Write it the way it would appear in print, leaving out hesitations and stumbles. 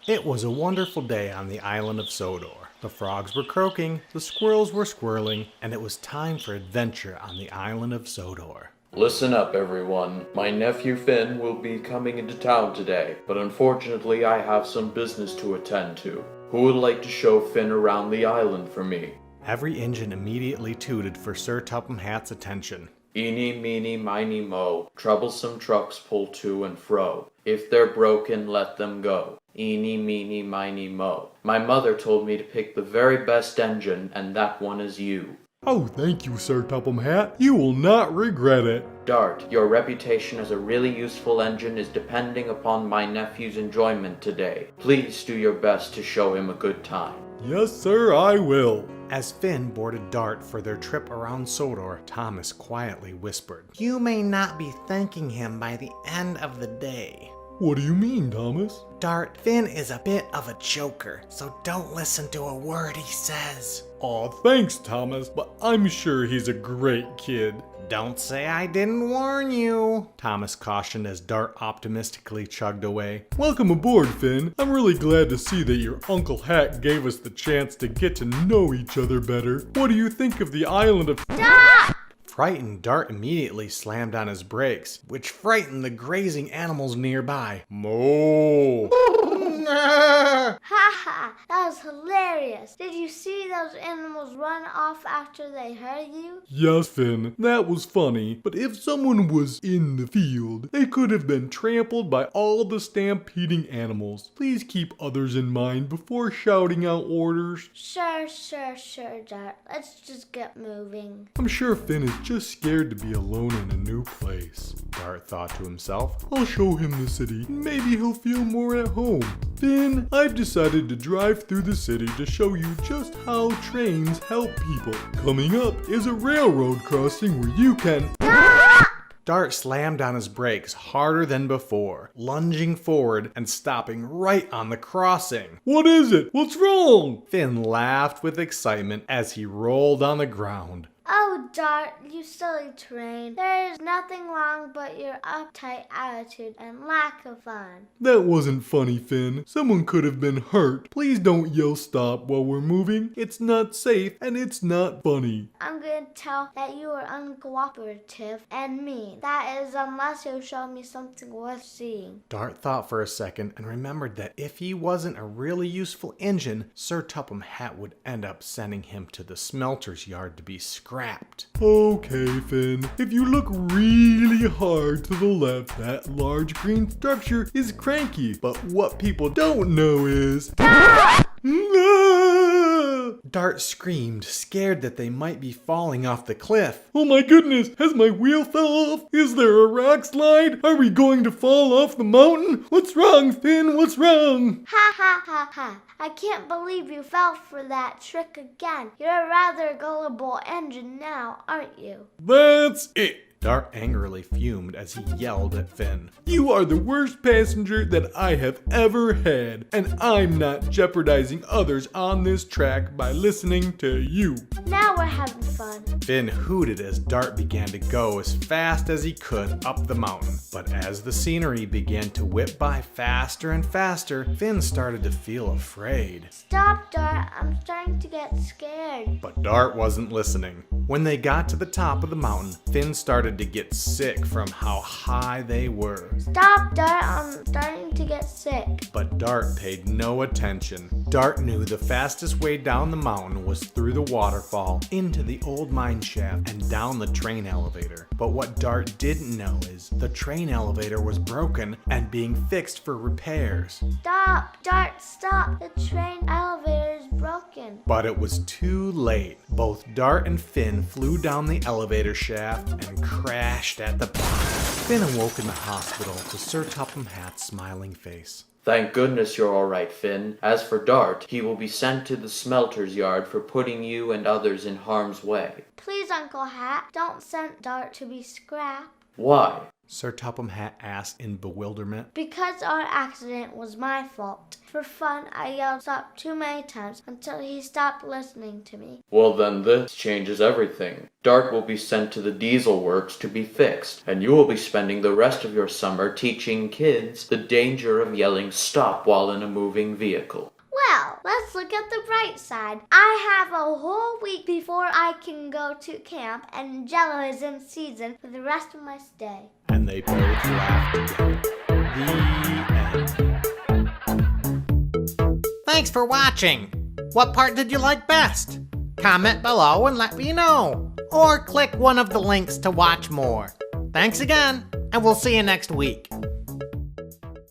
It was a wonderful day on the island of Sodor. The frogs were croaking, the squirrels were squirreling, and it was time for adventure on the island of Sodor. Listen up, everyone. My nephew Finn will be coming into town today, but unfortunately I have some business to attend to. Who would like to show Finn around the island for me? Every engine immediately tooted for Sir Topham Hatt's attention. Eeny, meeny, miny, mo. Troublesome trucks pull to and fro. If they're broken, let them go. Eeny, meeny, miny, mo. My mother told me to pick the very best engine, and that one is you. Oh, thank you, Sir Topham Hatt. You will not regret it. Dart, your reputation as a really useful engine is depending upon my nephew's enjoyment today. Please do your best to show him a good time. Yes, sir, I will. As Finn boarded Dart for their trip around Sodor, Thomas quietly whispered, "You may not be thanking him by the end of the day." What do you mean, Thomas? Dart, Finn is a bit of a joker, so don't listen to a word he says. Aw, thanks, Thomas, but I'm sure he's a great kid. Don't say I didn't warn you, Thomas cautioned as Dart optimistically chugged away. Welcome aboard, Finn. I'm really glad to see that your Uncle Hat gave us the chance to get to know each other better. What do you think of the island of... Stop! Frightened, Dart immediately slammed on his brakes, which frightened the grazing animals nearby. Moo! Haha, that was hilarious. Did you see those animals run off after they heard you? Yes, Finn, that was funny, but if someone was in the field, they could have been trampled by all the stampeding animals. Please keep others in mind before shouting out orders. Sure, Dart. Let's just get moving. I'm sure Finn is just scared to be alone in a new place. Dart thought to himself. I'll show him the city, and maybe he'll feel more at home. Finn, I've decided to drive through the city to show you just how trains help people. Coming up is a railroad crossing where you can... Dart slammed on his brakes harder than before, lunging forward and stopping right on the crossing. What is it? What's wrong? Finn laughed with excitement as he rolled on the ground. Oh, Dart, you silly train. There is nothing wrong but your uptight attitude and lack of fun. That wasn't funny, Finn. Someone could have been hurt. Please don't yell stop while we're moving. It's not safe and it's not funny. I'm going to tell that you are uncooperative and mean. That is unless you show me something worth seeing. Dart thought for a second and remembered that if he wasn't a really useful engine, Sir Topham Hatt would end up sending him to the smelter's yard to be scrapped. Okay, Finn. If you look really hard to the left, that large green structure is cranky. But what people don't know is... Dart screamed, scared that they might be falling off the cliff. Oh my goodness, has my wheel fell off? Is there a rock slide? Are we going to fall off the mountain? What's wrong, Finn? What's wrong? Ha ha ha ha. I can't believe you fell for that trick again. You're a rather gullible engine now, aren't you? That's it. Dart angrily fumed as he yelled at Finn. You are the worst passenger that I have ever had, and I'm not jeopardizing others on this track by listening to you. Now we're having fun. Finn hooted as Dart began to go as fast as he could up the mountain. But as the scenery began to whip by faster and faster, Finn started to feel afraid. Stop, Dart. I'm starting to get scared. But Dart wasn't listening. When they got to the top of the mountain, Finn started to get sick from how high they were. Stop, Dart. I'm starting to get sick. But Dart paid no attention. Dart knew the fastest way down the mountain was through the waterfall, into the old mine shaft, and down the train elevator. But what Dart didn't know is the train elevator was broken and being fixed for repairs. Stop, Dart, stop. The train elevator is broken. But it was too late. Both Dart and Finn flew down the elevator shaft and crashed at the bottom. Finn awoke in the hospital to Sir Topham Hatt's smiling face. Thank goodness you're all right, Finn. As for Dart, he will be sent to the smelter's yard for putting you and others in harm's way. Please, Uncle Hat, don't send Dart to be scrapped. Why? Sir Topham Hatt asked in bewilderment. Because our accident was my fault. For fun, I yelled stop too many times until he stopped listening to me. Well, then this changes everything. Dart will be sent to the diesel works to be fixed, and you will be spending the rest of your summer teaching kids the danger of yelling stop while in a moving vehicle. Well, let's look at the bright side. I have a whole week before I can go to camp, and Jello is in season for the rest of my stay. And they both laughed together. The end. Thanks for watching. What part did you like best? Comment below and let me know. Or click one of the links to watch more. Thanks again, and we'll see you next week.